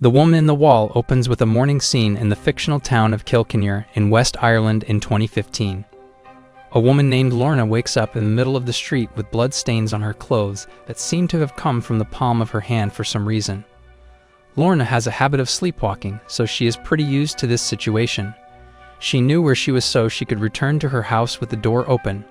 The Woman in the Wall opens with a morning scene in the fictional town of Kilkenny in West Ireland in 2015. A woman named Lorna wakes up in the middle of the street with blood stains on her clothes that seem to have come from the palm of her hand for some reason. Lorna has a habit of sleepwalking, so she is pretty used to this situation. She knew where she was so she could return to her house with the door open.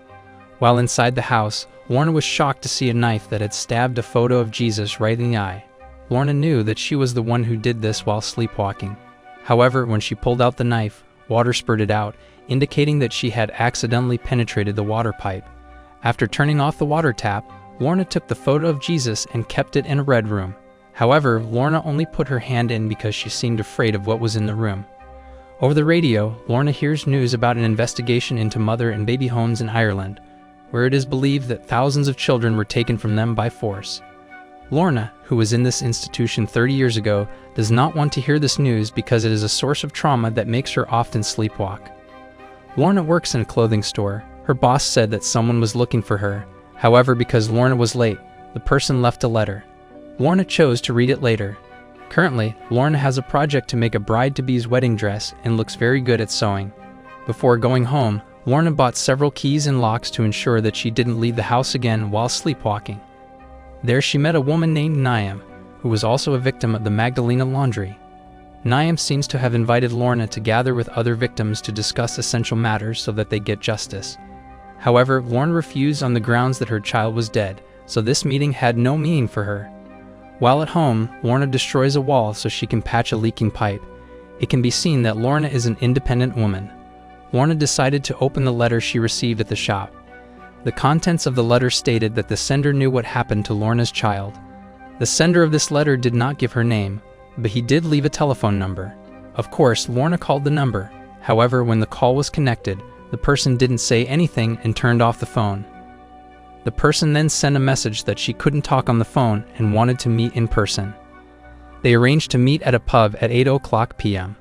While inside the house, Lorna was shocked to see a knife that had stabbed a photo of Jesus right in the eye. Lorna knew that she was the one who did this while sleepwalking. However, when she pulled out the knife, water spurted out, indicating that she had accidentally penetrated the water pipe. After turning off the water tap, Lorna took the photo of Jesus and kept it in a red room. However, Lorna only put her hand in because she seemed afraid of what was in the room. Over the radio, Lorna hears news about an investigation into mother and baby homes in Ireland, where it is believed that thousands of children were taken from them by force. Lorna, who was in this institution 30 years ago, does not want to hear this news because it is a source of trauma that makes her often sleepwalk. Lorna works in a clothing store. Her boss said that someone was looking for her. However, because Lorna was late, the person left a letter. Lorna chose to read it later. Currently, Lorna has a project to make a bride-to-be's wedding dress and looks very good at sewing. Before going home, Lorna bought several keys and locks to ensure that she didn't leave the house again while sleepwalking. There she met a woman named Niamh, who was also a victim of the Magdalena laundry. Niamh seems to have invited Lorna to gather with other victims to discuss essential matters so that they get justice. However, Lorna refused on the grounds that her child was dead, so this meeting had no meaning for her. While at home, Lorna destroys a wall so she can patch a leaking pipe. It can be seen that Lorna is an independent woman. Lorna decided to open the letter she received at the shop. The contents of the letter stated that the sender knew what happened to Lorna's child. The sender of this letter did not give her name, but he did leave a telephone number. Of course, Lorna called the number. However, when the call was connected, the person didn't say anything and turned off the phone. The person then sent a message that she couldn't talk on the phone and wanted to meet in person. They arranged to meet at a pub at 8:00 p.m.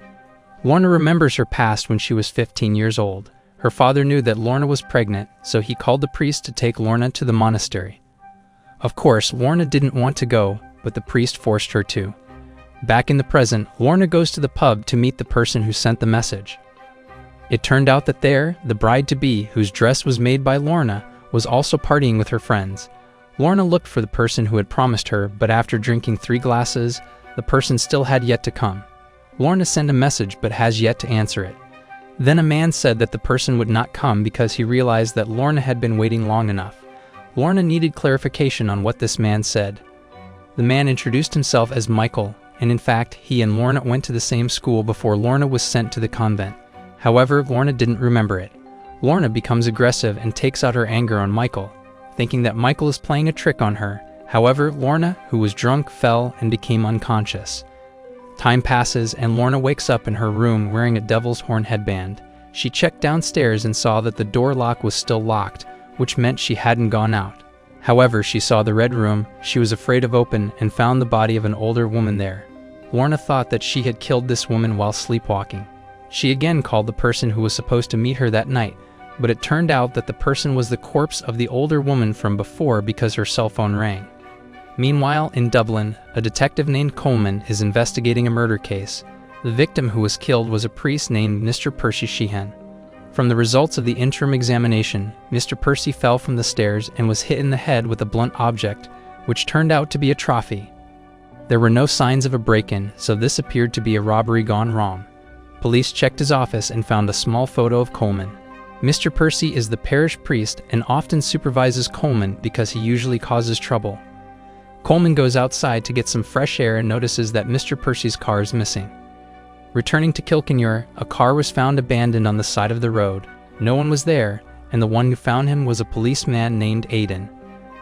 Lorna remembers her past when she was 15 years old. Her father knew that Lorna was pregnant, so he called the priest to take Lorna to the monastery. Of course, Lorna didn't want to go, but the priest forced her to. Back in the present, Lorna goes to the pub to meet the person who sent the message. It turned out that there, the bride-to-be, whose dress was made by Lorna, was also partying with her friends. Lorna looked for the person who had promised her, but after drinking 3 glasses, the person still had yet to come. Lorna sent a message but has yet to answer it. Then a man said that the person would not come because he realized that Lorna had been waiting long enough. Lorna needed clarification on what this man said. The man introduced himself as Michael, and in fact, he and Lorna went to the same school before Lorna was sent to the convent. However, Lorna didn't remember it. Lorna becomes aggressive and takes out her anger on Michael, thinking that Michael is playing a trick on her. However, Lorna, who was drunk, fell and became unconscious. Time passes and Lorna wakes up in her room wearing a devil's horn headband. She checked downstairs and saw that the door lock was still locked, which meant she hadn't gone out. However, she saw the red room she was afraid of open and found the body of an older woman there. Lorna thought that she had killed this woman while sleepwalking. She again called the person who was supposed to meet her that night, but it turned out that the person was the corpse of the older woman from before because her cell phone rang. Meanwhile, in Dublin, a detective named Coleman is investigating a murder case. The victim who was killed was a priest named Mr. Percy Sheehan. From the results of the interim examination, Mr. Percy fell from the stairs and was hit in the head with a blunt object, which turned out to be a trophy. There were no signs of a break-in, so this appeared to be a robbery gone wrong. Police checked his office and found a small photo of Coleman. Mr. Percy is the parish priest and often supervises Coleman because he usually causes trouble. Coleman goes outside to get some fresh air and notices that Mr. Percy's car is missing. Returning to Kilkenny, a car was found abandoned on the side of the road. No one was there, and the one who found him was a policeman named Aidan.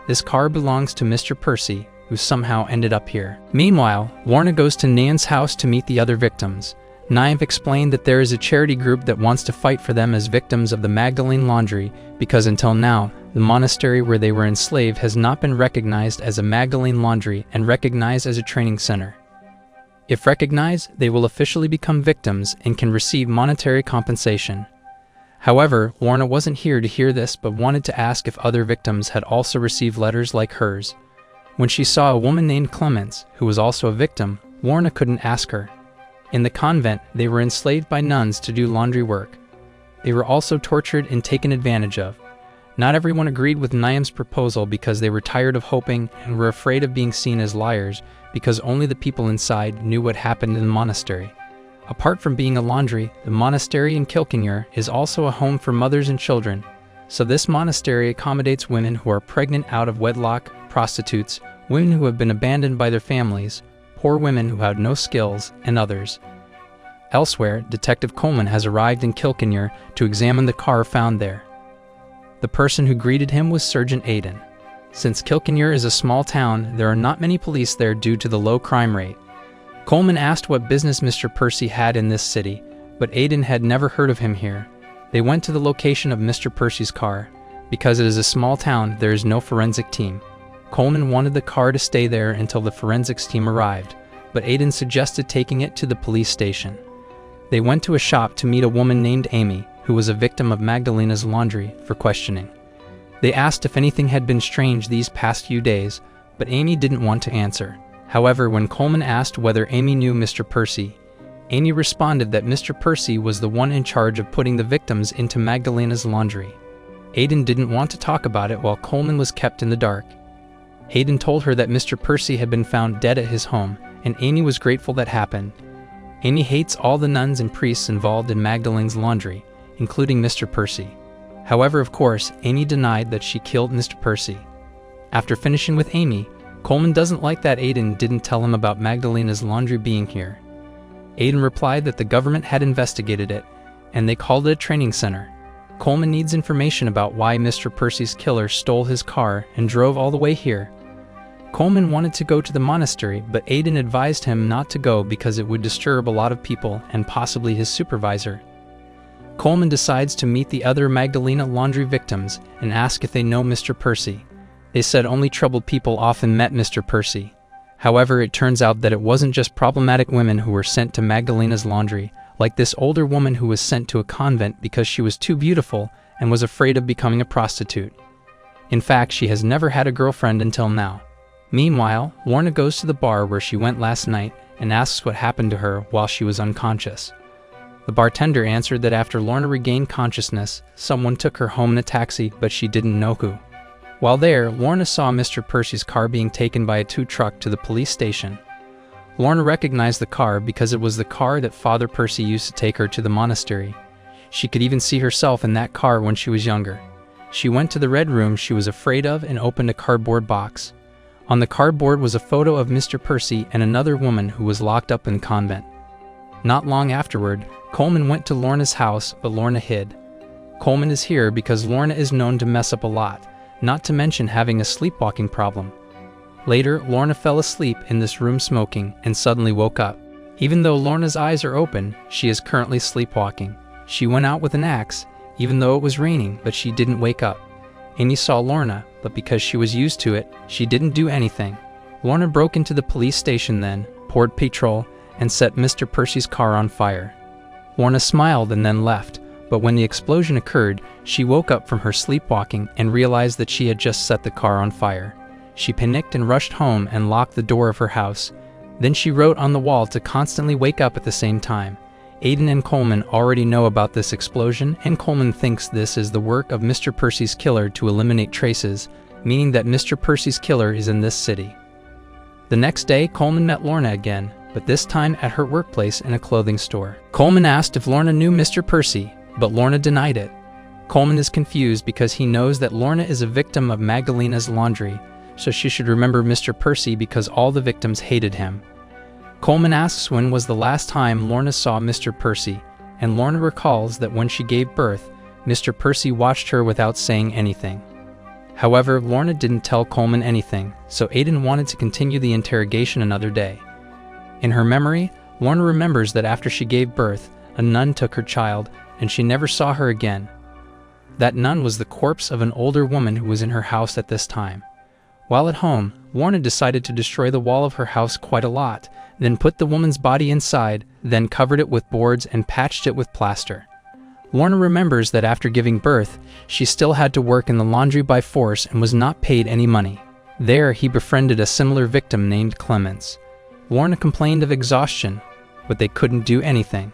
This car belongs to Mr. Percy, who somehow ended up here. Meanwhile, Lorna goes to Niamh's house to meet the other victims. Niamh explained that there is a charity group that wants to fight for them as victims of the Magdalene laundry because until now, the monastery where they were enslaved has not been recognized as a Magdalene laundry and recognized as a training center. If recognized, they will officially become victims and can receive monetary compensation. However, Lorna wasn't here to hear this but wanted to ask if other victims had also received letters like hers. When she saw a woman named Clemence, who was also a victim, Lorna couldn't ask her. In the convent, they were enslaved by nuns to do laundry work. They were also tortured and taken advantage of. Not everyone agreed with Niam's proposal because they were tired of hoping and were afraid of being seen as liars because only the people inside knew what happened in the monastery. Apart from being a laundry, the monastery in Kilkenure is also a home for mothers and children. So this monastery accommodates women who are pregnant out of wedlock, prostitutes, women who have been abandoned by their families, poor women who had no skills, and others. Elsewhere, Detective Coleman has arrived in Kilkenure to examine the car found there. The person who greeted him was Sergeant Aidan. Since Kilkenure is a small town, there are not many police there due to the low crime rate. Coleman asked what business Mr. Percy had in this city, but Aidan had never heard of him here. They went to the location of Mr. Percy's car. Because it is a small town, there is no forensic team. Coleman wanted the car to stay there until the forensics team arrived, but Aidan suggested taking it to the police station. They went to a shop to meet a woman named Amy, who was a victim of Magdalena's laundry, for questioning. They asked if anything had been strange these past few days, but Amy didn't want to answer. However, when Coleman asked whether Amy knew Mr. Percy, Amy responded that Mr. Percy was the one in charge of putting the victims into Magdalena's laundry. Aidan didn't want to talk about it while Coleman was kept in the dark. Aidan told her that Mr. Percy had been found dead at his home, and Amy was grateful that happened. Amy hates all the nuns and priests involved in Magdalene's laundry, including Mr. Percy. However, of course, Amy denied that she killed Mr. Percy. After finishing with Amy, Coleman doesn't like that Aidan didn't tell him about Magdalena's laundry being here. Aidan replied that the government had investigated it, and they called it a training center. Coleman needs information about why Mr. Percy's killer stole his car and drove all the way here. Coleman wanted to go to the monastery, but Aidan advised him not to go because it would disturb a lot of people and possibly his supervisor. Coleman decides to meet the other Magdalena laundry victims and ask if they know Mr. Percy. They said only troubled people often met Mr. Percy. However, it turns out that it wasn't just problematic women who were sent to Magdalena's laundry, like this older woman who was sent to a convent because she was too beautiful and was afraid of becoming a prostitute. In fact, she has never had a girlfriend until now. Meanwhile, Lorna goes to the bar where she went last night and asks what happened to her while she was unconscious. The bartender answered that after Lorna regained consciousness, someone took her home in a taxi, but she didn't know who. While there, Lorna saw Mr. Percy's car being taken by a tow truck to the police station. Lorna recognized the car because it was the car that Father Percy used to take her to the monastery. She could even see herself in that car when she was younger. She went to the red room she was afraid of and opened a cardboard box. On the cardboard was a photo of Mr. Percy and another woman who was locked up in the convent. Not long afterward, Coleman went to Lorna's house, but Lorna hid. Coleman is here because Lorna is known to mess up a lot, not to mention having a sleepwalking problem. Later, Lorna fell asleep in this room smoking and suddenly woke up. Even though Lorna's eyes are open, she is currently sleepwalking. She went out with an axe, even though it was raining, but she didn't wake up. Amy saw Lorna, but because she was used to it, she didn't do anything. Lorna broke into the police station then, poured petrol, and set Mr. Percy's car on fire. Lorna smiled and then left, but when the explosion occurred, she woke up from her sleepwalking and realized that she had just set the car on fire. She panicked and rushed home and locked the door of her house. Then she wrote on the wall to constantly wake up at the same time. Aidan and Coleman already know about this explosion, and Coleman thinks this is the work of Mr. Percy's killer to eliminate traces, meaning that Mr. Percy's killer is in this city. The next day, Coleman met Lorna again, but this time at her workplace in a clothing store. Coleman asked if Lorna knew Mr. Percy, but Lorna denied it. Coleman is confused because he knows that Lorna is a victim of Magdalena's laundry, so she should remember Mr. Percy because all the victims hated him. Coleman asks when was the last time Lorna saw Mr. Percy, and Lorna recalls that when she gave birth, Mr. Percy watched her without saying anything. However, Lorna didn't tell Coleman anything, so Aidan wanted to continue the interrogation another day. In her memory, Lorna remembers that after she gave birth, a nun took her child, and she never saw her again. That nun was the corpse of an older woman who was in her house at this time. While at home, Lorna decided to destroy the wall of her house quite a lot, then put the woman's body inside, then covered it with boards and patched it with plaster. Lorna remembers that after giving birth, she still had to work in the laundry by force and was not paid any money. There, he befriended a similar victim named Clemens. Lorna complained of exhaustion, but they couldn't do anything.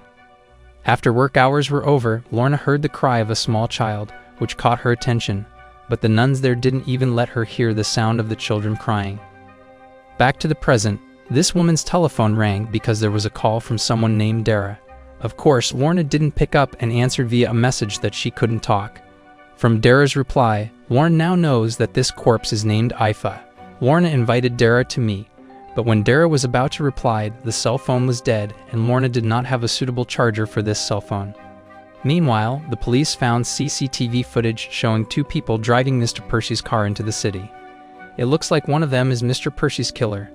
After work hours were over, Lorna heard the cry of a small child, which caught her attention, but the nuns there didn't even let her hear the sound of the children crying. Back to the present, this woman's telephone rang because there was a call from someone named Dara. Of course, Lorna didn't pick up and answered via a message that she couldn't talk. From Dara's reply, Lorna now knows that this corpse is named Ifa. Lorna invited Dara to meet, but when Dara was about to reply, the cell phone was dead and Lorna did not have a suitable charger for this cell phone. Meanwhile, the police found CCTV footage showing two people driving Mr. Percy's car into the city. It looks like one of them is Mr. Percy's killer.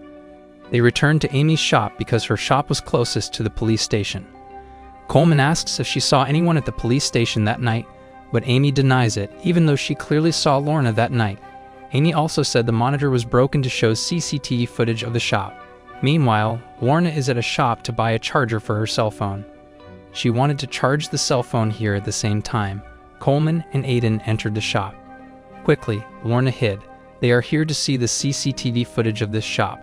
They returned to Amy's shop because her shop was closest to the police station. Coleman asks if she saw anyone at the police station that night, but Amy denies it, even though she clearly saw Lorna that night. Amy also said the monitor was broken to show CCTV footage of the shop. Meanwhile, Lorna is at a shop to buy a charger for her cell phone. She wanted to charge the cell phone here at the same time. Coleman and Aiden entered the shop. Quickly, Lorna hid. They are here to see the CCTV footage of this shop.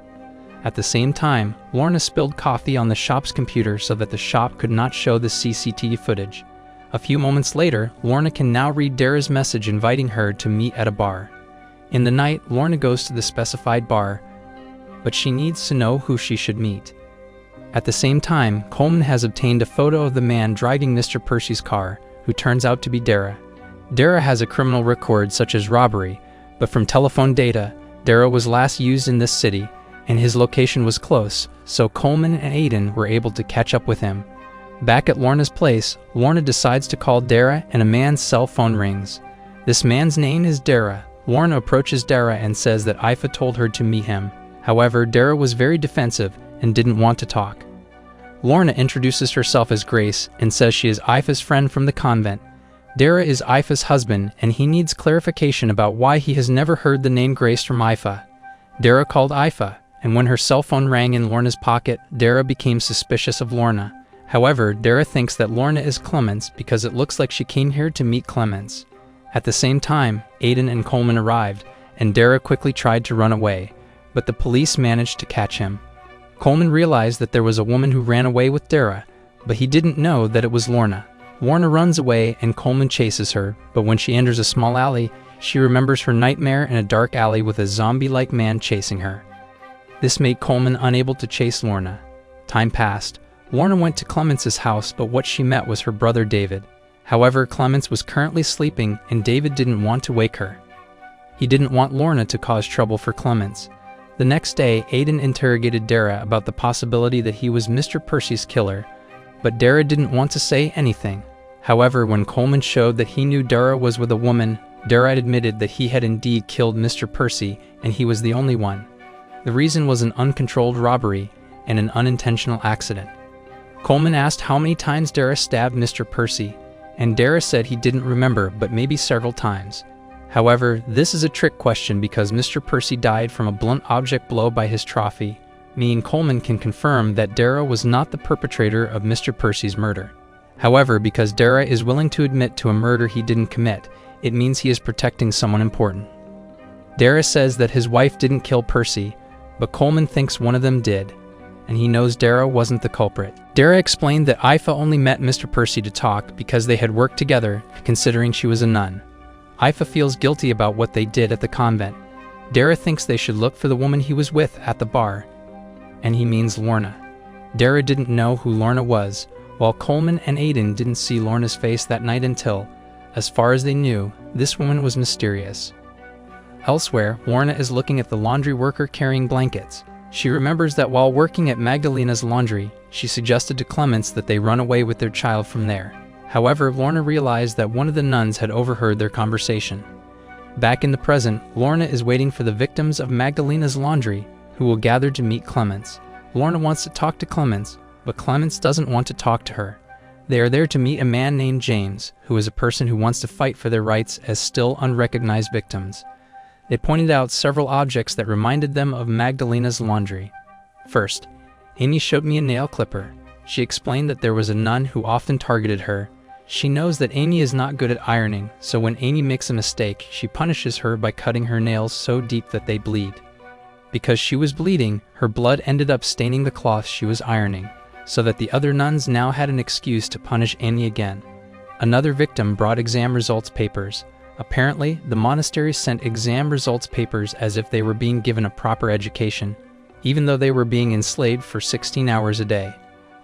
At the same time, Lorna spilled coffee on the shop's computer so that the shop could not show the CCTV footage. A few moments later, Lorna can now read Dara's message inviting her to meet at a bar. In the night, Lorna goes to the specified bar, but she needs to know who she should meet. At the same time, Coleman has obtained a photo of the man driving Mr. Percy's car, who turns out to be Dara. Dara has a criminal record such as robbery, but from telephone data, Dara was last used in this city, and his location was close, so Coleman and Aiden were able to catch up with him. Back at Lorna's place, Lorna decides to call Dara and a man's cell phone rings. This man's name is Dara. Lorna approaches Dara and says that Ifa told her to meet him. However, Dara was very defensive and didn't want to talk. Lorna introduces herself as Grace and says she is Ifa's friend from the convent. Dara is Ifa's husband and he needs clarification about why he has never heard the name Grace from Ifa. Dara called Ifa, and when her cell phone rang in Lorna's pocket, Dara became suspicious of Lorna. However, Dara thinks that Lorna is Clemens because it looks like she came here to meet Clemens. At the same time, Aiden and Coleman arrived, and Dara quickly tried to run away, but the police managed to catch him. Coleman realized that there was a woman who ran away with Dara, but he didn't know that it was Lorna. Lorna runs away and Coleman chases her, but when she enters a small alley, she remembers her nightmare in a dark alley with a zombie-like man chasing her. This made Coleman unable to chase Lorna. Time passed. Lorna went to Clemens's house, but what she met was her brother David. However, Clemens was currently sleeping and David didn't want to wake her. He didn't want Lorna to cause trouble for Clemens. The next day, Aiden interrogated Dara about the possibility that he was Mr. Percy's killer, but Dara didn't want to say anything. However, when Coleman showed that he knew Dara was with a woman, Dara admitted that he had indeed killed Mr. Percy and he was the only one. The reason was an uncontrolled robbery and an unintentional accident. Coleman asked how many times Dara stabbed Mr. Percy, and Dara said he didn't remember, but maybe several times. However, this is a trick question because Mr. Percy died from a blunt object blow by his trophy, meaning Coleman can confirm that Dara was not the perpetrator of Mr. Percy's murder. However, because Dara is willing to admit to a murder he didn't commit, it means he is protecting someone important. Dara says that his wife didn't kill Percy, but Coleman thinks one of them did, and he knows Dara wasn't the culprit. Dara explained that Ifa only met Mr. Percy to talk because they had worked together, considering she was a nun. Ifa feels guilty about what they did at the convent. Dara thinks they should look for the woman he was with at the bar, and he means Lorna. Dara didn't know who Lorna was, while Coleman and Aiden didn't see Lorna's face that night until, as far as they knew, this woman was mysterious. Elsewhere, Lorna is looking at the laundry worker carrying blankets. She remembers that while working at Magdalena's laundry, she suggested to Clemens that they run away with their child from there. However, Lorna realized that one of the nuns had overheard their conversation. Back in the present, Lorna is waiting for the victims of Magdalena's laundry, who will gather to meet Clemens. Lorna wants to talk to Clemens, but Clemens doesn't want to talk to her. They are there to meet a man named James, who is a person who wants to fight for their rights as still unrecognized victims. They pointed out several objects that reminded them of Magdalena's laundry. First, Amy showed me a nail clipper. She explained that there was a nun who often targeted her. She knows that Amy is not good at ironing, so when Amy makes a mistake, she punishes her by cutting her nails so deep that they bleed. Because she was bleeding, her blood ended up staining the cloth she was ironing, so that the other nuns now had an excuse to punish Amy again. Another victim brought exam results papers. Apparently, the monastery sent exam results papers as if they were being given a proper education, even though they were being enslaved for 16 hours a day.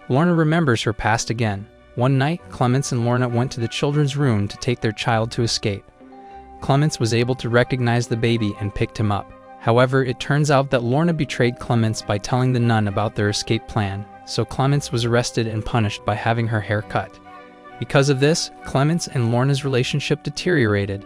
Lorna remembers her past again. One night, Clements and Lorna went to the children's room to take their child to escape. Clements was able to recognize the baby and picked him up. However, it turns out that Lorna betrayed Clements by telling the nun about their escape plan, so Clements was arrested and punished by having her hair cut. Because of this, Clements and Lorna's relationship deteriorated.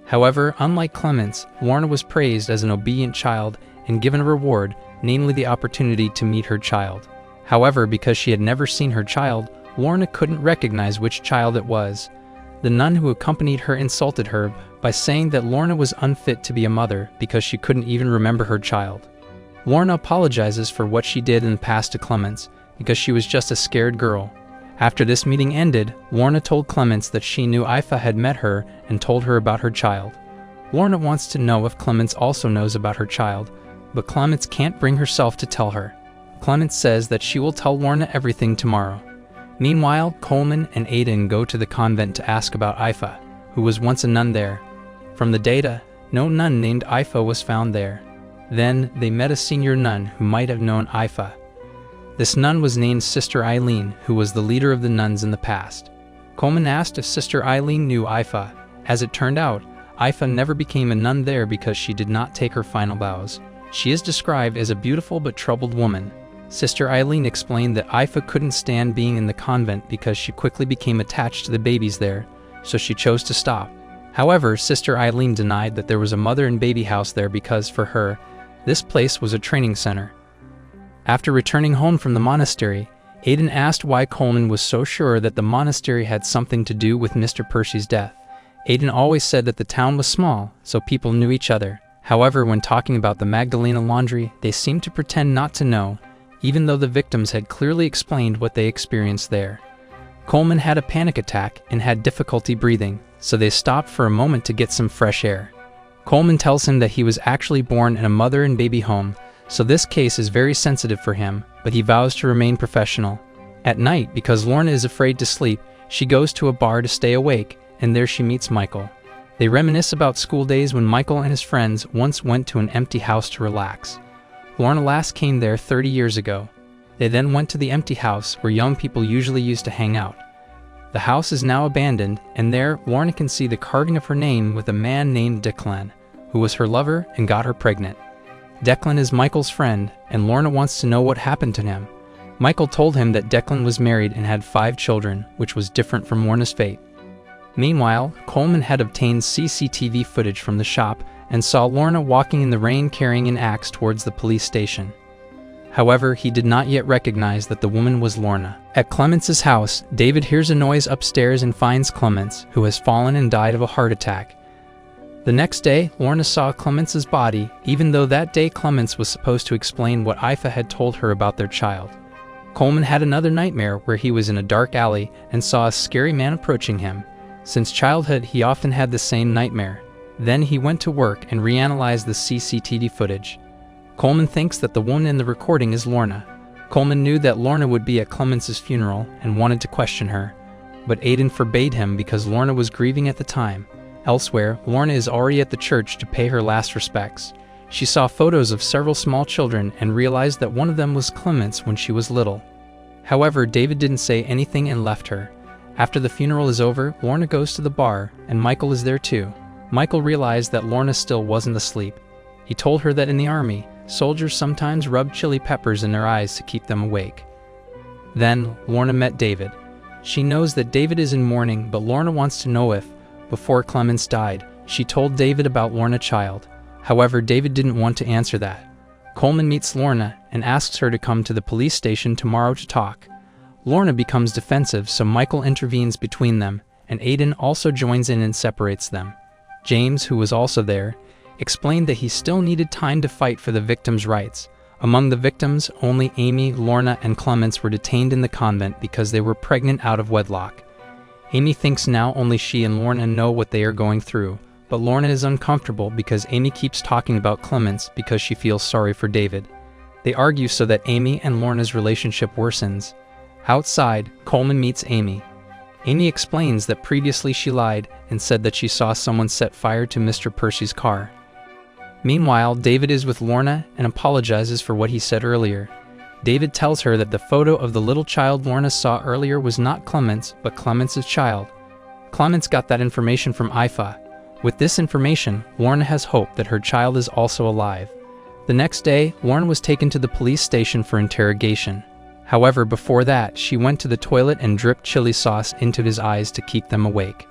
However, unlike Clements, Lorna was praised as an obedient child and given a reward, namely the opportunity to meet her child. However, because she had never seen her child, Lorna couldn't recognize which child it was. The nun who accompanied her insulted her by saying that Lorna was unfit to be a mother because she couldn't even remember her child. Lorna apologizes for what she did in the past to Clements because she was just a scared girl. After this meeting ended, Lorna told Clements that she knew Ifa had met her and told her about her child. Lorna wants to know if Clements also knows about her child, but Clements can't bring herself to tell her. Clements says that she will tell Lorna everything tomorrow. Meanwhile, Coleman and Aidan go to the convent to ask about Ifa, who was once a nun there. From the data, no nun named Ifa was found there. Then, they met a senior nun who might have known Ifa. This nun was named Sister Eileen, who was the leader of the nuns in the past. Coleman asked if Sister Eileen knew Ifa. As it turned out, Ifa never became a nun there because she did not take her final vows. She is described as a beautiful but troubled woman. Sister Eileen explained that Ifa couldn't stand being in the convent because she quickly became attached to the babies there, so she chose to stop. However, Sister Eileen denied that there was a mother and baby house there because, for her, this place was a training center. After returning home from the monastery, Aidan asked why Coleman was so sure that the monastery had something to do with Mr. Percy's death. Aidan always said that the town was small, so people knew each other. However, when talking about the Magdalena laundry, they seemed to pretend not to know, even though the victims had clearly explained what they experienced there. Coleman had a panic attack and had difficulty breathing, so they stopped for a moment to get some fresh air. Coleman tells him that he was actually born in a mother and baby home, so this case is very sensitive for him, but he vows to remain professional. At night, because Lorna is afraid to sleep, she goes to a bar to stay awake, and there she meets Michael. They reminisce about school days when Michael and his friends once went to an empty house to relax. Lorna last came there 30 years ago. They then went to the empty house where young people usually used to hang out. The house is now abandoned, and there Lorna can see the carving of her name with a man named Declan, who was her lover and got her pregnant. Declan is Michael's friend, and Lorna wants to know what happened to him. Michael told him that Declan was married and had 5 children, which was different from Lorna's fate. Meanwhile, Coleman had obtained CCTV footage from the shop and saw Lorna walking in the rain carrying an axe towards the police station. However, he did not yet recognize that the woman was Lorna. At Clements' house, David hears a noise upstairs and finds Clements, who has fallen and died of a heart attack. The next day, Lorna saw Clements' body, even though that day Clements was supposed to explain what Ifa had told her about their child. Coleman had another nightmare where he was in a dark alley and saw a scary man approaching him. Since childhood, he often had the same nightmare. Then he went to work and reanalyzed the CCTV footage. Coleman thinks that the woman in the recording is Lorna. Coleman knew that Lorna would be at Clements' funeral and wanted to question her, but Aidan forbade him because Lorna was grieving at the time. Elsewhere, Lorna is already at the church to pay her last respects. She saw photos of several small children and realized that one of them was Clements when she was little. However, David didn't say anything and left her. After the funeral is over, Lorna goes to the bar, and Michael is there too. Michael realized that Lorna still wasn't asleep. He told her that in the army, soldiers sometimes rub chili peppers in their eyes to keep them awake. Then, Lorna met David. She knows that David is in mourning, but Lorna wants to know if, before Clements died, she told David about Lorna's child. However, David didn't want to answer that. Coleman meets Lorna and asks her to come to the police station tomorrow to talk. Lorna becomes defensive, so Michael intervenes between them, and Aidan also joins in and separates them. James, who was also there, explained that he still needed time to fight for the victims' rights. Among the victims, only Amy, Lorna, and Clements were detained in the convent because they were pregnant out of wedlock. Amy thinks now only she and Lorna know what they are going through, but Lorna is uncomfortable because Amy keeps talking about Clements because she feels sorry for David. They argue so that Amy and Lorna's relationship worsens. Outside, Coleman meets Amy. Amy explains that previously she lied and said that she saw someone set fire to Mr. Percy's car. Meanwhile, David is with Lorna and apologizes for what he said earlier. David tells her that the photo of the little child Lorna saw earlier was not Clements, but Clements' child. Clements got that information from Scifi. With this information, Lorna has hope that her child is also alive. The next day, Lorna was taken to the police station for interrogation. However, before that, she went to the toilet and dripped chili sauce into his eyes to keep them awake.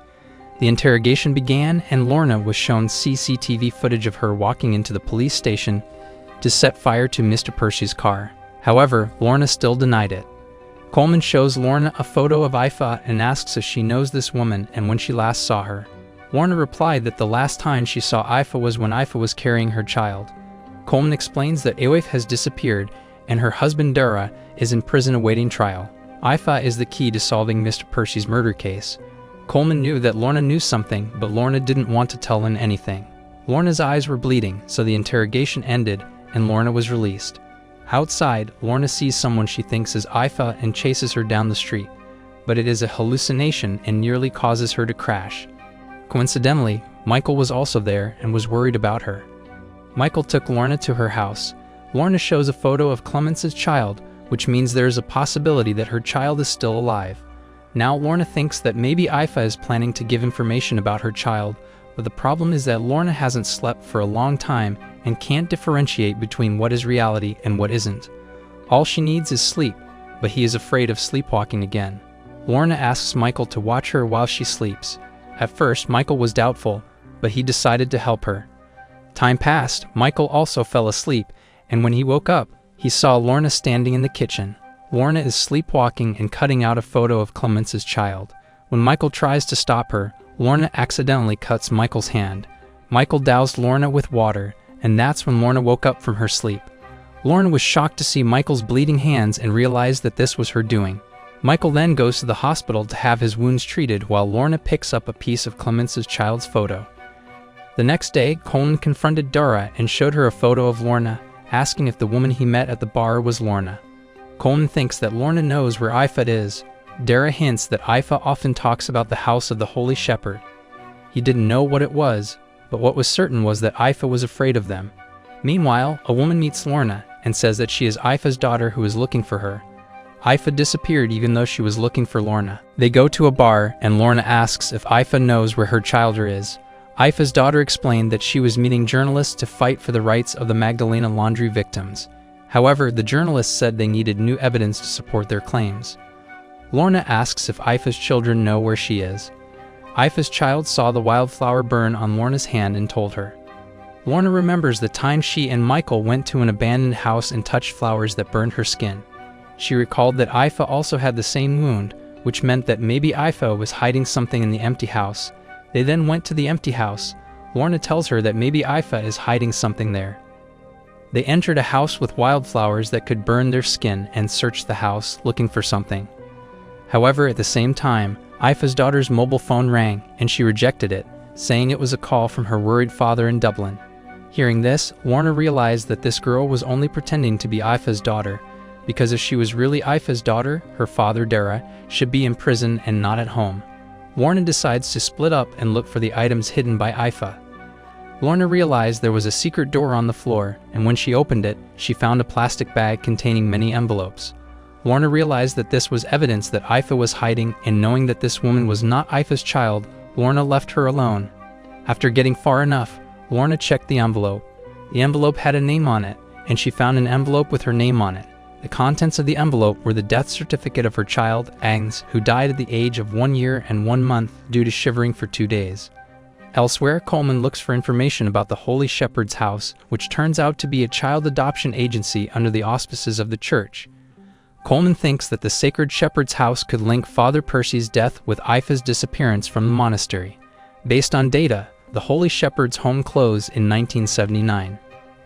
The interrogation began, and Lorna was shown CCTV footage of her walking into the police station to set fire to Mr. Percy's car. However, Lorna still denied it. Coleman shows Lorna a photo of Scifi and asks if she knows this woman and when she last saw her. Lorna replied that the last time she saw Scifi was when Scifi was carrying her child. Coleman explains that Scifi has disappeared and her husband Dara is in prison awaiting trial. Scifi is the key to solving Mr. Percy's murder case. Coleman knew that Lorna knew something, but Lorna didn't want to tell him anything. Lorna's eyes were bleeding, so the interrogation ended and Lorna was released. Outside, Lorna sees someone she thinks is Scifi and chases her down the street, but it is a hallucination and nearly causes her to crash. Coincidentally, Michael was also there and was worried about her. Michael took Lorna to her house. Lorna shows a photo of Clements' child, which means there is a possibility that her child is still alive. Now Lorna thinks that maybe Scifi is planning to give information about her child, but the problem is that Lorna hasn't slept for a long time and can't differentiate between what is reality and what isn't. All she needs is sleep, but he is afraid of sleepwalking again. Lorna asks Michael to watch her while she sleeps. At first, Michael was doubtful, but he decided to help her. Time passed, Michael also fell asleep, and when he woke up, he saw Lorna standing in the kitchen. Lorna is sleepwalking and cutting out a photo of Clements' child. When Michael tries to stop her, Lorna accidentally cuts Michael's hand. Michael doused Lorna with water, and that's when Lorna woke up from her sleep. Lorna was shocked to see Michael's bleeding hands and realized that this was her doing. Michael then goes to the hospital to have his wounds treated while Lorna picks up a piece of Clements' child's photo. The next day, Coleman confronted Dara and showed her a photo of Lorna, asking if the woman he met at the bar was Lorna. Coleman thinks that Lorna knows where Scifi is. Dara hints that Scifi often talks about the house of the Holy Shepherd. He didn't know what it was, but what was certain was that Scifi was afraid of them. Meanwhile, a woman meets Lorna and says that she is Scifi's daughter who is looking for her. Scifi disappeared even though she was looking for Lorna. They go to a bar and Lorna asks if Scifi knows where her child is. Scifi's daughter explained that she was meeting journalists to fight for the rights of the Magdalena laundry victims. However, the journalists said they needed new evidence to support their claims. Lorna asks if Scifi's children know where she is. Scifi's child saw the wildflower burn on Lorna's hand and told her. Lorna remembers the time she and Michael went to an abandoned house and touched flowers that burned her skin. She recalled that Scifi also had the same wound, which meant that maybe Scifi was hiding something in the empty house. They then went to the empty house. Lorna tells her that maybe Scifi is hiding something there. They entered a house with wildflowers that could burn their skin and searched the house, looking for something. However, at the same time, Scifi's daughter's mobile phone rang, and she rejected it, saying it was a call from her worried father in Dublin. Hearing this, Lorna realized that this girl was only pretending to be Scifi's daughter, because if she was really Scifi's daughter, her father, Dara, should be in prison and not at home. Lorna decides to split up and look for the items hidden by Scifi. Lorna realized there was a secret door on the floor, and when she opened it, she found a plastic bag containing many envelopes. Lorna realized that this was evidence that Scifi was hiding, and knowing that this woman was not Scifi's child, Lorna left her alone. After getting far enough, Lorna checked the envelope. The envelope had a name on it, and she found an envelope with her name on it. The contents of the envelope were the death certificate of her child, Agnes, who died at the age of 1 year and 1 month due to shivering for 2 days. Elsewhere, Coleman looks for information about the Holy Shepherd's house, which turns out to be a child adoption agency under the auspices of the church. Coleman thinks that the Sacred Shepherd's house could link Father Percy's death with Scifi's disappearance from the monastery. Based on data, the Holy Shepherd's home closed in 1979.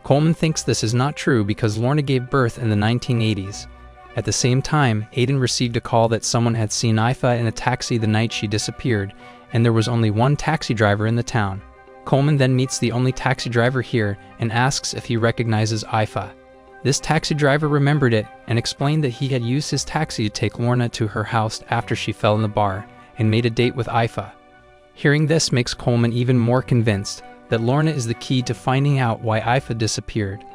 Coleman thinks this is not true because Lorna gave birth in the 1980s. At the same time, Aidan received a call that someone had seen Scifi in a taxi the night she disappeared, and there was only one taxi driver in the town. Coleman then meets the only taxi driver here and asks if he recognizes Ifa. This taxi driver remembered it and explained that he had used his taxi to take Lorna to her house after she fell in the bar and made a date with Ifa. Hearing this makes Coleman even more convinced that Lorna is the key to finding out why Ifa disappeared.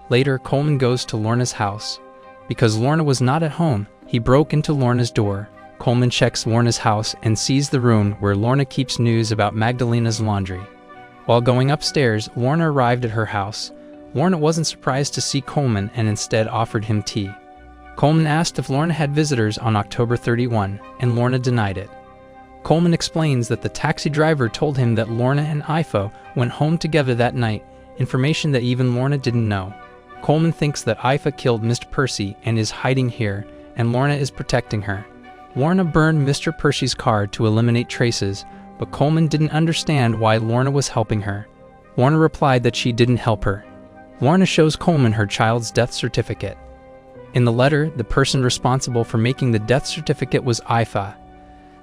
Later, Coleman goes to Lorna's house. Because Lorna was not at home, he broke into Lorna's door. Coleman checks Lorna's house and sees the room where Lorna keeps news about Magdalena's laundry. While going upstairs, Lorna arrived at her house. Lorna wasn't surprised to see Coleman and instead offered him tea. Coleman asked if Lorna had visitors on October 31, and Lorna denied it. Coleman explains that the taxi driver told him that Lorna and Ifa went home together that night, information that even Lorna didn't know. Coleman thinks that Ifa killed Mr. Percy and is hiding here, and Lorna is protecting her. Lorna burned Mr. Percy's car to eliminate traces, but Coleman didn't understand why Lorna was helping her. Lorna replied that she didn't help her. Lorna shows Coleman her child's death certificate. In the letter, the person responsible for making the death certificate was Ifa.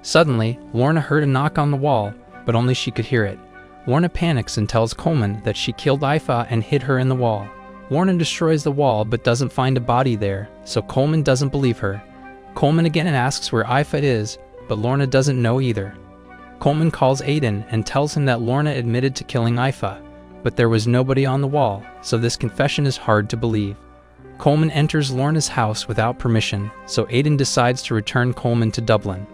Suddenly, Lorna heard a knock on the wall, but only she could hear it. Lorna panics and tells Coleman that she killed Ifa and hid her in the wall. Lorna destroys the wall but doesn't find a body there, so Coleman doesn't believe her. Coleman again asks where Ifa is, but Lorna doesn't know either. Coleman calls Aiden and tells him that Lorna admitted to killing Ifa, but there was nobody on the wall, so this confession is hard to believe. Coleman enters Lorna's house without permission, so Aiden decides to return Coleman to Dublin.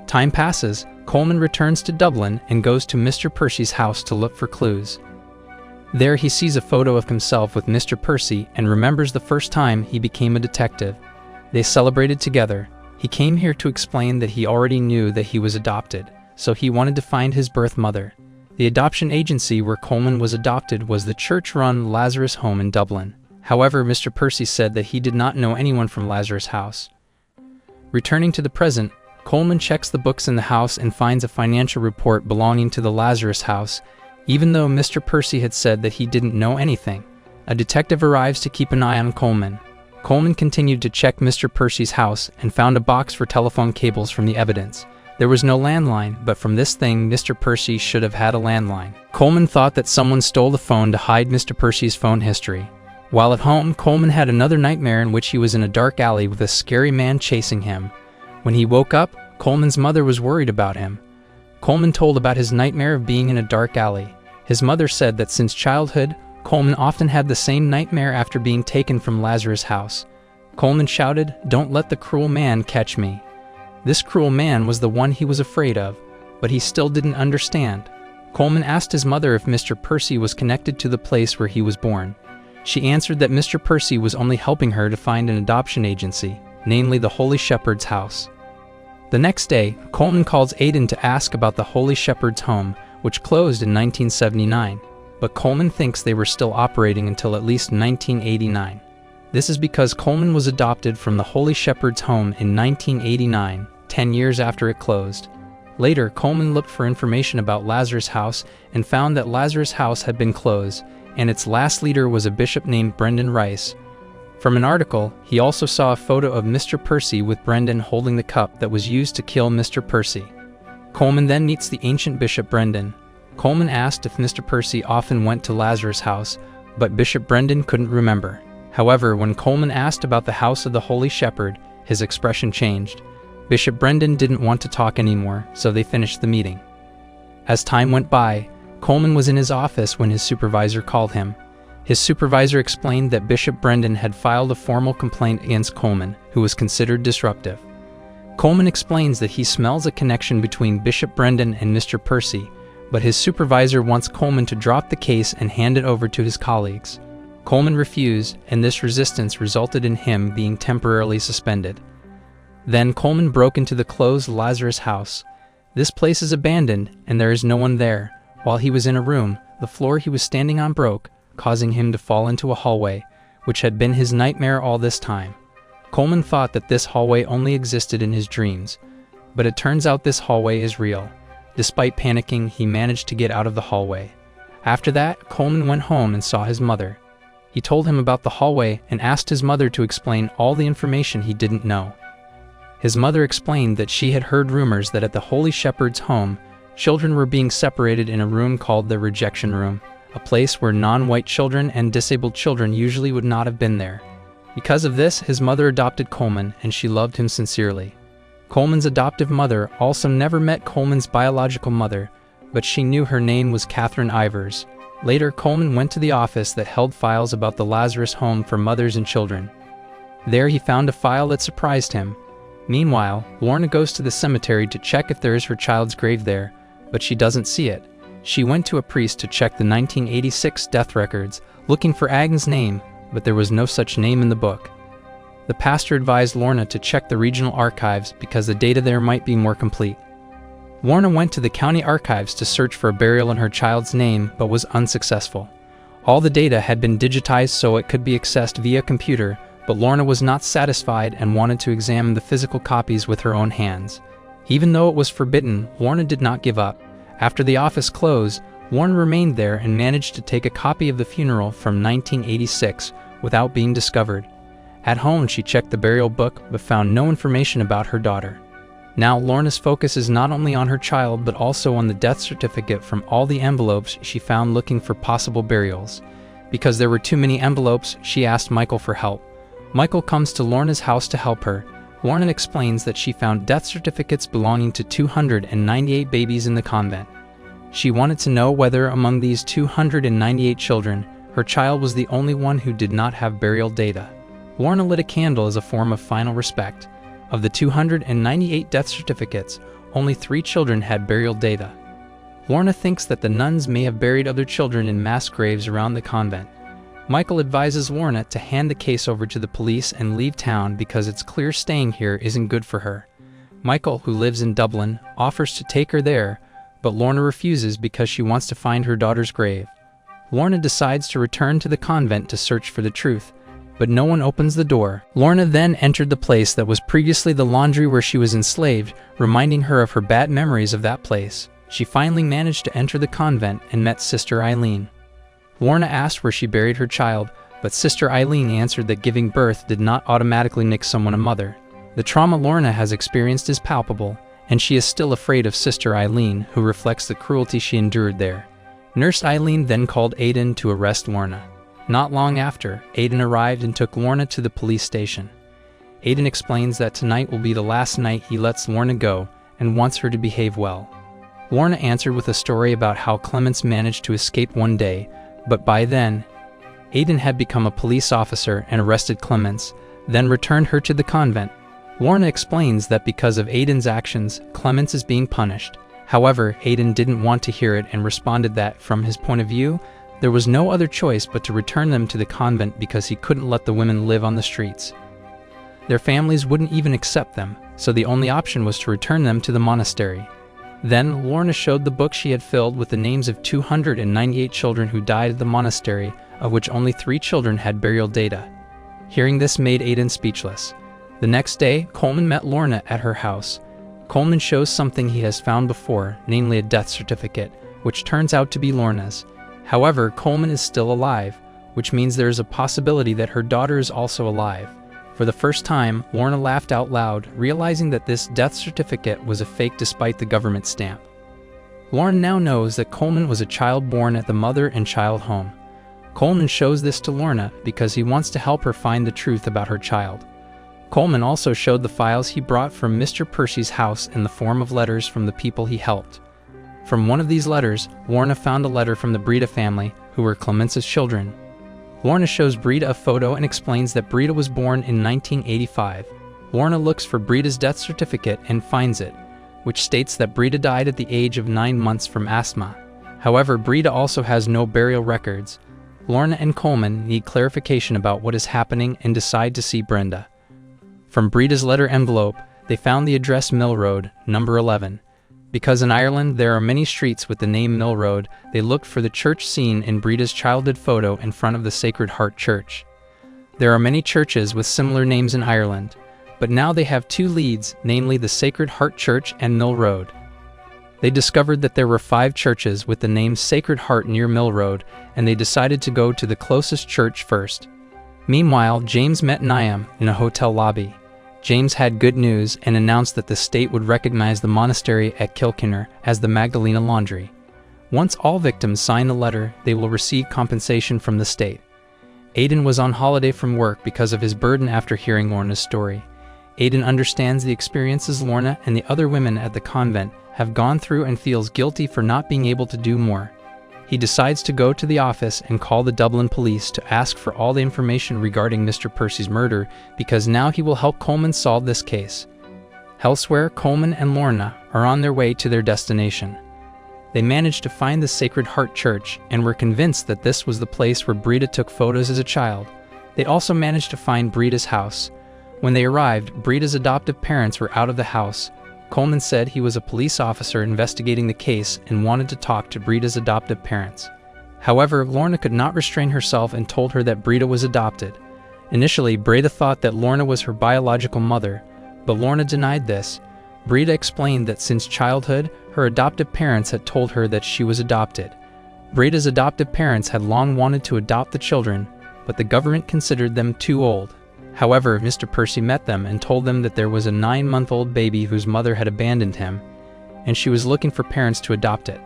Time passes, Coleman returns to Dublin and goes to Mr. Percy's house to look for clues. There he sees a photo of himself with Mr. Percy and remembers the first time he became a detective. They celebrated together. He came here to explain that he already knew that he was adopted, so he wanted to find his birth mother. The adoption agency where Coleman was adopted was the church-run Lazarus Home in Dublin. However, Mr. Percy said that he did not know anyone from Lazarus House. Returning to the present, Coleman checks the books in the house and finds a financial report belonging to the Lazarus House. Even though Mr. Percy had said that he didn't know anything, a detective arrives to keep an eye on Coleman. Coleman continued to check Mr. Percy's house and found a box for telephone cables from the evidence. There was no landline, but from this thing, Mr. Percy should have had a landline. Coleman thought that someone stole the phone to hide Mr. Percy's phone history. While at home, Coleman had another nightmare in which he was in a dark alley with a scary man chasing him. When he woke up, Coleman's mother was worried about him. Coleman told about his nightmare of being in a dark alley. His mother said that since childhood, Coleman often had the same nightmare after being taken from Lazarus House. Coleman shouted, "Don't let the cruel man catch me." This cruel man was the one he was afraid of, but he still didn't understand. Coleman asked his mother if Mr. Percy was connected to the place where he was born. She answered that Mr. Percy was only helping her to find an adoption agency, namely the Holy Shepherd's house. The next day, Coleman calls Aiden to ask about the Holy Shepherd's home, which closed in 1979, but Coleman thinks they were still operating until at least 1989. This is because Coleman was adopted from the Holy Shepherd's home in 1989, 10 years after it closed. Later, Coleman looked for information about Lazarus House and found that Lazarus House had been closed, and its last leader was a bishop named Brendan Rice. From an article, he also saw a photo of Mr. Percy with Brendan holding the cup that was used to kill Mr. Percy. Coleman then meets the ancient Bishop Brendan. Coleman asked if Mr. Percy often went to Lazarus House, but Bishop Brendan couldn't remember. However, when Coleman asked about the house of the Holy Shepherd, his expression changed. Bishop Brendan didn't want to talk anymore, so they finished the meeting. As time went by, Coleman was in his office when his supervisor called him. His supervisor explained that Bishop Brendan had filed a formal complaint against Coleman, who was considered disruptive. Coleman explains that he smells a connection between Bishop Brendan and Mr. Percy, but his supervisor wants Coleman to drop the case and hand it over to his colleagues. Coleman refused, and this resistance resulted in him being temporarily suspended. Then Coleman broke into the closed Lazarus House. This place is abandoned, and there is no one there. While he was in a room, the floor he was standing on broke, causing him to fall into a hallway, which had been his nightmare all this time. Coleman thought that this hallway only existed in his dreams, but it turns out this hallway is real. Despite panicking, he managed to get out of the hallway. After that, Coleman went home and saw his mother. He told him about the hallway and asked his mother to explain all the information he didn't know. His mother explained that she had heard rumors that at the Holy Shepherd's home, Children were being separated in a room called the rejection room, a place where non-white children and disabled children usually would not have been there. Because of this, his mother adopted Coleman, and she loved him sincerely. Coleman's adoptive mother also never met Coleman's biological mother, but she knew her name was Catherine Ivers. Later, Coleman went to the office that held files about the Lazarus home for mothers and children. There he found a file that surprised him. Meanwhile, Lorna goes to the cemetery to check if there is her child's grave there, but she doesn't see it. She went to a priest to check the 1986 death records, looking for Agnes' name, but there was no such name in the book. The pastor advised Lorna to check the regional archives because the data there might be more complete. Lorna went to the county archives to search for a burial in her child's name, but was unsuccessful. All the data had been digitized so it could be accessed via computer, but Lorna was not satisfied and wanted to examine the physical copies with her own hands. Even though it was forbidden, Lorna did not give up. After the office closed, Lorna remained there and managed to take a copy of the funeral from 1986 without being discovered. At home, she checked the burial book but found no information about her daughter. Now, Lorna's focus is not only on her child but also on the death certificate from all the envelopes she found looking for possible burials. Because there were too many envelopes, she asked Michael for help. Michael comes to Lorna's house to help her. Lorna explains that she found death certificates belonging to 298 babies in the convent. She wanted to know whether among these 298 children, her child was the only one who did not have burial data. Lorna lit a candle as a form of final respect. Of the 298 death certificates, only 3 children had burial data. Lorna thinks that the nuns may have buried other children in mass graves around the convent. Michael advises Lorna to hand the case over to the police and leave town because it's clear staying here isn't good for her. Michael, who lives in Dublin, offers to take her there, but Lorna refuses because she wants to find her daughter's grave. Lorna decides to return to the convent to search for the truth, but no one opens the door. Lorna then entered the place that was previously the laundry where she was enslaved, reminding her of her bad memories of that place. She finally managed to enter the convent and met Sister Eileen. Lorna asked where she buried her child, but Sister Eileen answered that giving birth did not automatically make someone a mother. The trauma Lorna has experienced is palpable, and she is still afraid of Sister Eileen, who reflects the cruelty she endured there. Nurse Eileen then called Aidan to arrest Lorna. Not long after, Aidan arrived and took Lorna to the police station. Aidan explains that tonight will be the last night he lets Lorna go and wants her to behave well. Lorna answered with a story about how Clements managed to escape one day, but by then, Aidan had become a police officer and arrested Clements, then returned her to the convent. Lorna explains that because of Aidan's actions, Clements is being punished. However, Aidan didn't want to hear it and responded that, from his point of view, there was no other choice but to return them to the convent because he couldn't let the women live on the streets. Their families wouldn't even accept them, so the only option was to return them to the monastery. Then, Lorna showed the book she had filled with the names of 298 children who died at the monastery, of which only 3 children had burial data. Hearing this made Aidan speechless. The next day, Coleman met Lorna at her house. Coleman shows something he has found before, namely a death certificate, which turns out to be Lorna's. However, Coleman is still alive, which means there is a possibility that her daughter is also alive. For the first time, Lorna laughed out loud, realizing that this death certificate was a fake despite the government stamp. Lorna now knows that Coleman was a child born at the mother and child home. Coleman shows this to Lorna because he wants to help her find the truth about her child. Coleman also showed the files he brought from Mr. Percy's house in the form of letters from the people he helped. From one of these letters, Lorna found a letter from the Breda family, who were Clements' children. Lorna shows Breda a photo and explains that Breda was born in 1985. Lorna looks for Breda's death certificate and finds it, which states that Breda died at the age of 9 months from asthma. However, Breda also has no burial records. Lorna and Coleman need clarification about what is happening and decide to see Brenda. From Breda's letter envelope, they found the address Mill Road, number 11. Because in Ireland there are many streets with the name Mill Road, they looked for the church seen in Breda's childhood photo in front of the Sacred Heart Church. There are many churches with similar names in Ireland, but now they have 2 leads, namely the Sacred Heart Church and Mill Road. They discovered that there were 5 churches with the name Sacred Heart near Mill Road, and they decided to go to the closest church first. Meanwhile, James met Niam in a hotel lobby. James had good news and announced that the state would recognize the monastery at Kilkenner as the Magdalena Laundry. Once all victims sign the letter, they will receive compensation from the state. Aidan was on holiday from work because of his burden after hearing Lorna's story. Aidan understands the experiences Lorna and the other women at the convent have gone through and feels guilty for not being able to do more. He decides to go to the office and call the Dublin police to ask for all the information regarding Mr. Percy's murder, because now he will help Coleman solve this case. Elsewhere, Coleman and Lorna are on their way to their destination. They managed to find the Sacred Heart Church and were convinced that this was the place where Breda took photos as a child. They also managed to find Breda's house. When they arrived, Breda's adoptive parents were out of the house. Coleman said he was a police officer investigating the case and wanted to talk to Breda's adoptive parents. However, Lorna could not restrain herself and told her that Breda was adopted. Initially, Breda thought that Lorna was her biological mother, but Lorna denied this. Breda explained that since childhood, her adoptive parents had told her that she was adopted. Breda's adoptive parents had long wanted to adopt the children, but the government considered them too old. However, Mr. Percy met them and told them that there was a 9-month-old baby whose mother had abandoned him, and she was looking for parents to adopt it.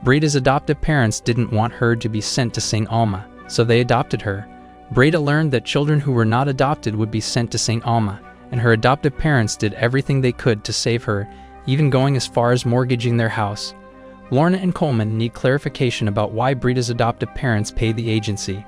Breda's adoptive parents didn't want her to be sent to St. Alma, so they adopted her. Breda learned that children who were not adopted would be sent to St. Alma, and her adoptive parents did everything they could to save her, even going as far as mortgaging their house. Lorna and Coleman need clarification about why Breda's adoptive parents paid the agency,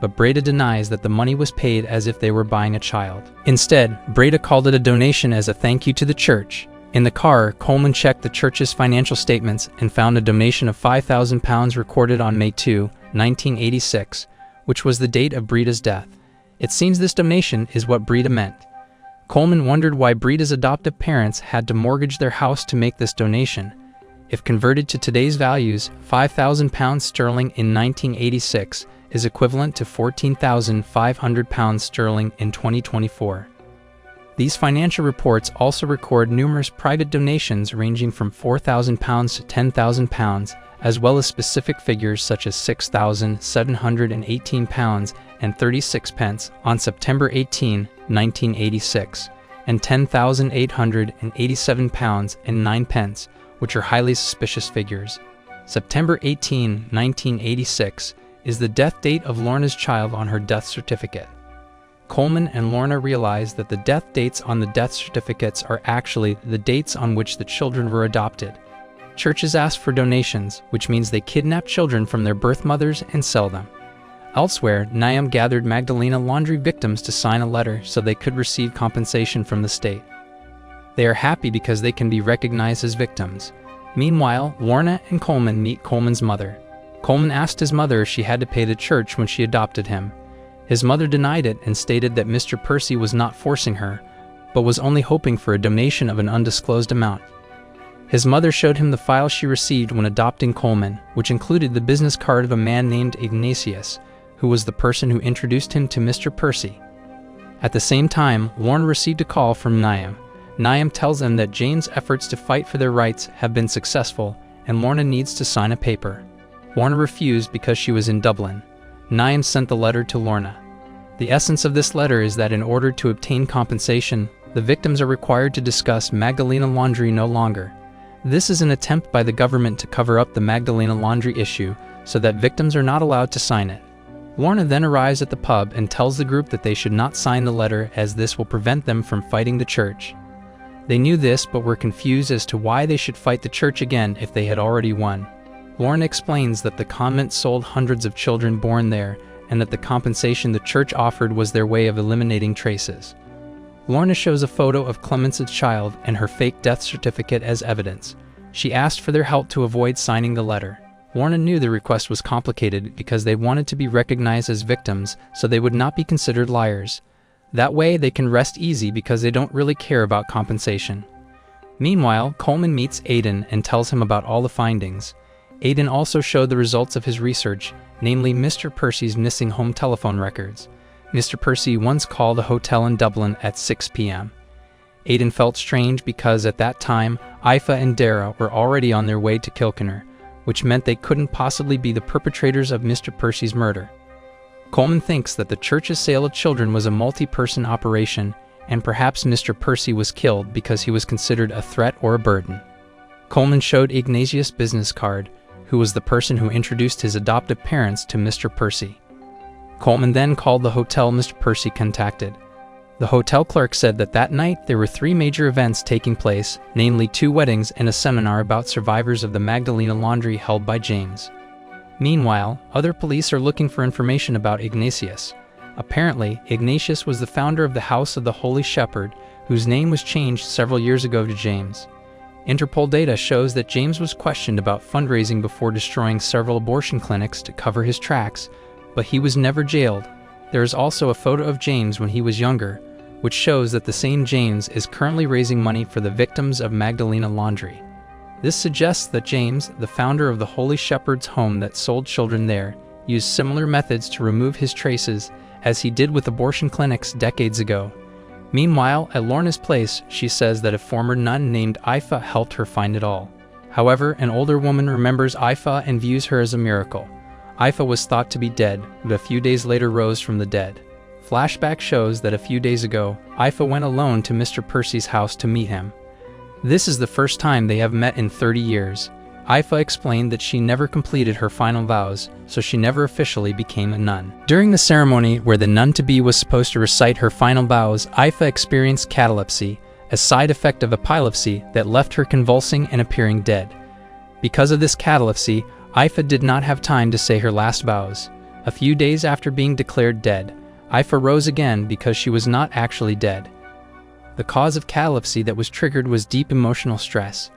but Breda denies that the money was paid as if they were buying a child. Instead, Breda called it a donation as a thank you to the church. In the car, Coleman checked the church's financial statements and found a donation of £5,000 recorded on May 2, 1986, which was the date of Breda's death. It seems this donation is what Breda meant. Coleman wondered why Breda's adoptive parents had to mortgage their house to make this donation. If converted to today's values, £5,000 sterling in 1986 is equivalent to £14,500 sterling in 2024. These financial reports also record numerous private donations ranging from £4,000 to £10,000, as well as specific figures such as £6,718 and 36 pence on September 18, 1986, and £10,887 and 9 pence, which are highly suspicious figures. September 18, 1986 is the death date of Lorna's child on her death certificate. Coleman and Lorna realized that the death dates on the death certificates are actually the dates on which the children were adopted. Churches ask for donations, which means they kidnap children from their birth mothers and sell them. Elsewhere, Niam gathered Magdalena Laundry victims to sign a letter so they could receive compensation from the state. They are happy because they can be recognized as victims. Meanwhile, Lorna and Coleman meet Coleman's mother. Coleman asked his mother if she had to pay the church when she adopted him. His mother denied it and stated that Mr. Percy was not forcing her, but was only hoping for a donation of an undisclosed amount. His mother showed him the file she received when adopting Coleman, which included the business card of a man named Ignatius, who was the person who introduced him to Mr. Percy. At the same time, Lorna received a call from Niam. Niam tells them that James' efforts to fight for their rights have been successful, and Lorna needs to sign a paper. Lorna refused because she was in Dublin. Niam sent the letter to Lorna. The essence of this letter is that in order to obtain compensation, the victims are required to discuss Magdalena Laundry no longer. This is an attempt by the government to cover up the Magdalena Laundry issue so that victims are not allowed to sign it. Lorna then arrives at the pub and tells the group that they should not sign the letter as this will prevent them from fighting the church. They knew this but were confused as to why they should fight the church again if they had already won. Lorna explains that the convent sold hundreds of children born there and that the compensation the church offered was their way of eliminating traces. Lorna shows a photo of Clemence's child and her fake death certificate as evidence. She asked for their help to avoid signing the letter. Lorna knew the request was complicated because they wanted to be recognized as victims so they would not be considered liars. That way they can rest easy because they don't really care about compensation. Meanwhile, Coleman meets Aidan and tells him about all the findings. Aidan also showed the results of his research, namely Mr. Percy's missing home telephone records. Mr. Percy once called a hotel in Dublin at 6 p.m. Aidan felt strange because at that time, Aoife and Dara were already on their way to Kilkenner, which meant they couldn't possibly be the perpetrators of Mr. Percy's murder. Coleman thinks that the church's sale of children was a multi-person operation, and perhaps Mr. Percy was killed because he was considered a threat or a burden. Coleman showed Ignatius' business card, who was the person who introduced his adoptive parents to Mr. Percy. Coleman then called the hotel Mr. Percy contacted. The hotel clerk said that that night there were 3 major events taking place, namely 2 weddings and a seminar about survivors of the Magdalena laundry held by James. Meanwhile, other police are looking for information about Ignatius. Apparently, Ignatius was the founder of the House of the Holy Shepherd, whose name was changed several years ago to James. Interpol data shows that James was questioned about fundraising before destroying several abortion clinics to cover his tracks, but he was never jailed. There is also a photo of James when he was younger, which shows that the same James is currently raising money for the victims of Magdalena laundry. This suggests that James, the founder of the Holy Shepherd's home that sold children there, used similar methods to remove his traces as he did with abortion clinics decades ago. Meanwhile, at Lorna's place, she says that a former nun named Ifa helped her find it all. However, an older woman remembers Ifa and views her as a miracle. Ifa was thought to be dead, but a few days later rose from the dead. Flashback shows that a few days ago, Ifa went alone to Mr. Percy's house to meet him. This is the first time they have met in 30 years. Ifa explained that she never completed her final vows, so she never officially became a nun. During the ceremony where the nun-to-be was supposed to recite her final vows, Ifa experienced catalepsy, a side effect of epilepsy that left her convulsing and appearing dead. Because of this catalepsy, Ifa did not have time to say her last vows. A few days after being declared dead, Ifa rose again because she was not actually dead. The cause of catalepsy that was triggered was deep emotional stress.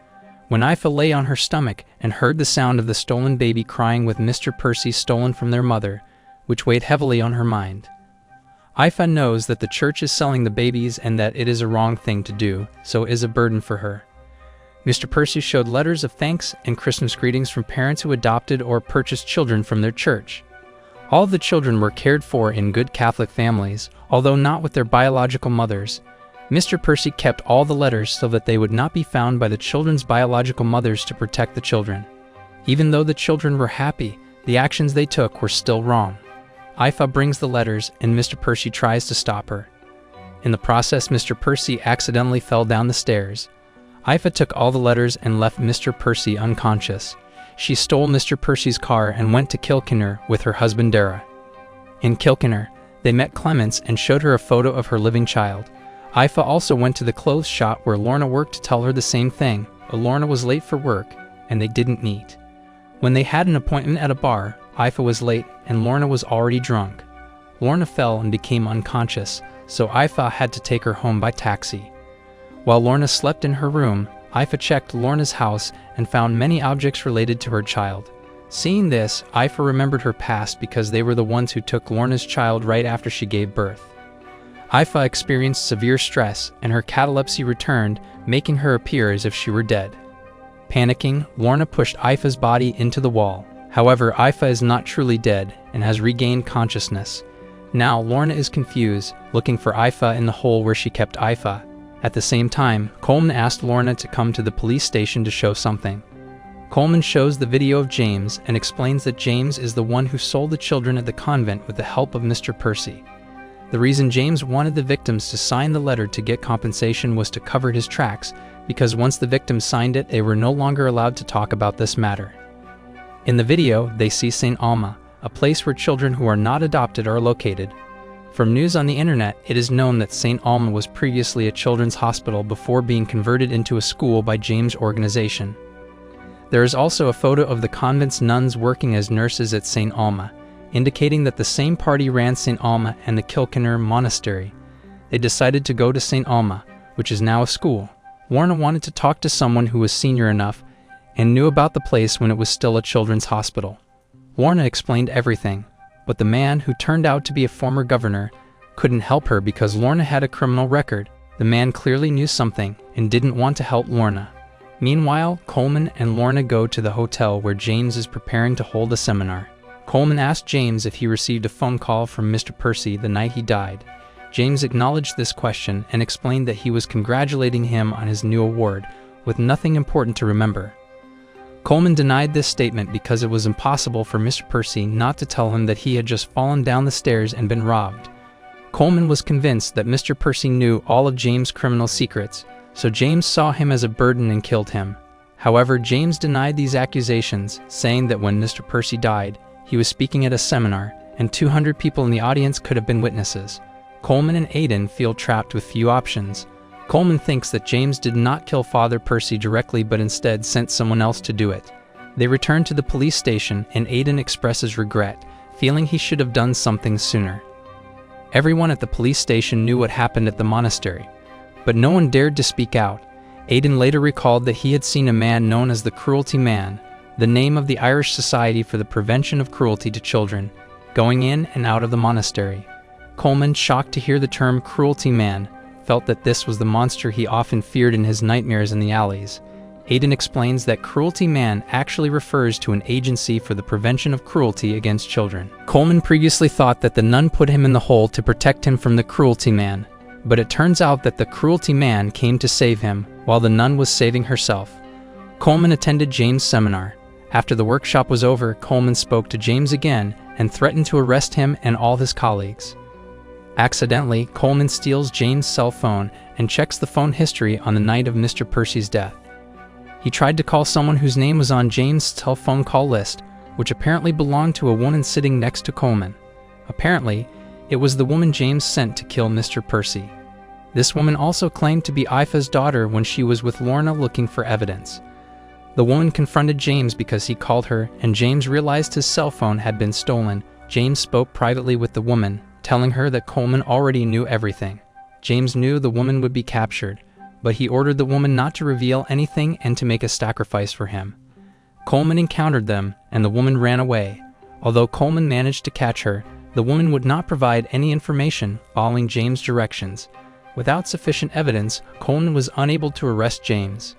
When Ifa lay on her stomach and heard the sound of the stolen baby crying with Mr. Percy stolen from their mother, which weighed heavily on her mind. Ifa knows that the church is selling the babies and that it is a wrong thing to do, so it is a burden for her. Mr. Percy showed letters of thanks and Christmas greetings from parents who adopted or purchased children from their church. All of the children were cared for in good Catholic families, although not with their biological mothers. Mr. Percy kept all the letters so that they would not be found by the children's biological mothers to protect the children. Even though the children were happy, the actions they took were still wrong. Ifa brings the letters and Mr. Percy tries to stop her. In the process, Mr. Percy accidentally fell down the stairs. Ifa took all the letters and left Mr. Percy unconscious. She stole Mr. Percy's car and went to Kilkenner with her husband Dara. In Kilkenner, they met Clements and showed her a photo of her living child. Ifa also went to the clothes shop where Lorna worked to tell her the same thing, but Lorna was late for work, and they didn't meet. When they had an appointment at a bar, Ifa was late and Lorna was already drunk. Lorna fell and became unconscious, so Ifa had to take her home by taxi. While Lorna slept in her room, Ifa checked Lorna's house and found many objects related to her child. Seeing this, Ifa remembered her past because they were the ones who took Lorna's child right after she gave birth. Ifa experienced severe stress and her catalepsy returned, making her appear as if she were dead. Panicking, Lorna pushed Ifa's body into the wall. However, Ifa is not truly dead and has regained consciousness. Now, Lorna is confused, looking for Ifa in the hole where she kept Ifa. At the same time, Coleman asked Lorna to come to the police station to show something. Coleman shows the video of James and explains that James is the one who sold the children at the convent with the help of Mr. Percy. The reason James wanted the victims to sign the letter to get compensation was to cover his tracks, because once the victims signed it, they were no longer allowed to talk about this matter. In the video, they see St. Alma, a place where children who are not adopted are located. From news on the internet, it is known that St. Alma was previously a children's hospital before being converted into a school by James' organization. There is also a photo of the convent's nuns working as nurses at St. Alma, indicating that the same party ran St. Alma and the Kilkenner Monastery. They decided to go to St. Alma, which is now a school. Lorna wanted to talk to someone who was senior enough and knew about the place when it was still a children's hospital. Lorna explained everything, but the man, who turned out to be a former governor, couldn't help her because Lorna had a criminal record. The man clearly knew something and didn't want to help Lorna. Meanwhile, Coleman and Lorna go to the hotel where James is preparing to hold a seminar. Coleman asked James if he received a phone call from Mr. Percy the night he died. James acknowledged this question and explained that he was congratulating him on his new award, with nothing important to remember. Coleman denied this statement because it was impossible for Mr. Percy not to tell him that he had just fallen down the stairs and been robbed. Coleman was convinced that Mr. Percy knew all of James' criminal secrets, so James saw him as a burden and killed him. However, James denied these accusations, saying that when Mr. Percy died, he was speaking at a seminar, and 200 people in the audience could have been witnesses. Coleman and Aidan feel trapped with few options. Coleman thinks that James did not kill Father Percy directly but instead sent someone else to do it. They return to the police station and Aidan expresses regret, feeling he should have done something sooner. Everyone at the police station knew what happened at the monastery, but no one dared to speak out. Aidan later recalled that he had seen a man known as the Cruelty Man, the name of the Irish Society for the Prevention of Cruelty to Children, going in and out of the monastery. Coleman, shocked to hear the term Cruelty Man, felt that this was the monster he often feared in his nightmares in the alleys. Aidan explains that Cruelty Man actually refers to an agency for the prevention of cruelty against children. Coleman previously thought that the nun put him in the hole to protect him from the Cruelty Man, but it turns out that the Cruelty Man came to save him, while the nun was saving herself. Coleman attended James' seminar. After the workshop was over, Coleman spoke to James again and threatened to arrest him and all his colleagues. Accidentally, Coleman steals James' cell phone and checks the phone history on the night of Mr. Percy's death. He tried to call someone whose name was on James' telephone call list, which apparently belonged to a woman sitting next to Coleman. Apparently, it was the woman James sent to kill Mr. Percy. This woman also claimed to be Aoife's daughter when she was with Lorna looking for evidence. The woman confronted James because he called her, and James realized his cell phone had been stolen. James spoke privately with the woman, telling her that Coleman already knew everything. James knew the woman would be captured, but he ordered the woman not to reveal anything and to make a sacrifice for him. Coleman encountered them, and the woman ran away. Although Coleman managed to catch her, the woman would not provide any information following James' directions. Without sufficient evidence, Coleman was unable to arrest James.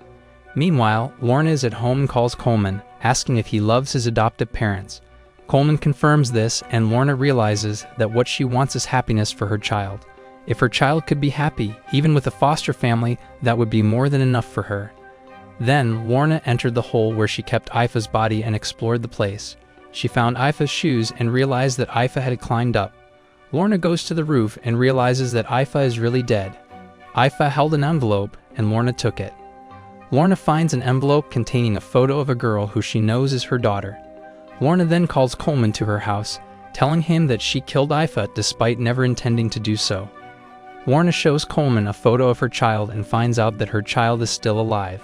Meanwhile, Lorna is at home and calls Coleman, asking if he loves his adoptive parents. Coleman confirms this, and Lorna realizes that what she wants is happiness for her child. If her child could be happy, even with a foster family, that would be more than enough for her. Then, Lorna entered the hole where she kept Aoife's body and explored the place. She found Aoife's shoes and realized that Aoife had climbed up. Lorna goes to the roof and realizes that Aoife is really dead. Aoife held an envelope, and Lorna took it. Lorna finds an envelope containing a photo of a girl who she knows is her daughter. Lorna then calls Coleman to her house, telling him that she killed Aoife despite never intending to do so. Lorna shows Coleman a photo of her child and finds out that her child is still alive.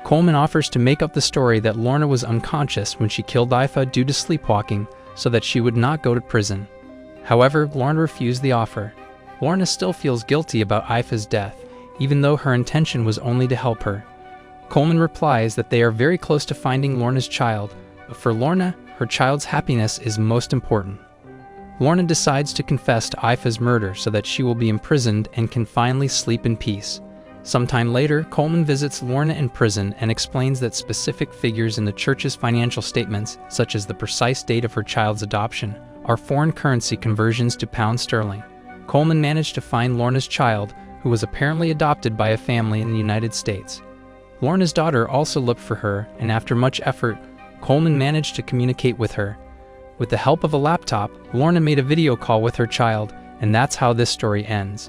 Coleman offers to make up the story that Lorna was unconscious when she killed Aoife due to sleepwalking so that she would not go to prison. However, Lorna refused the offer. Lorna still feels guilty about Aoife's death, even though her intention was only to help her. Coleman replies that they are very close to finding Lorna's child, but for Lorna, her child's happiness is most important. Lorna decides to confess to Aoife's murder so that she will be imprisoned and can finally sleep in peace. Sometime later, Coleman visits Lorna in prison and explains that specific figures in the church's financial statements, such as the precise date of her child's adoption, are foreign currency conversions to pound sterling. Coleman managed to find Lorna's child, who was apparently adopted by a family in the United States. Lorna's daughter also looked for her, and after much effort, Coleman managed to communicate with her. With the help of a laptop, Lorna made a video call with her child, and that's how this story ends.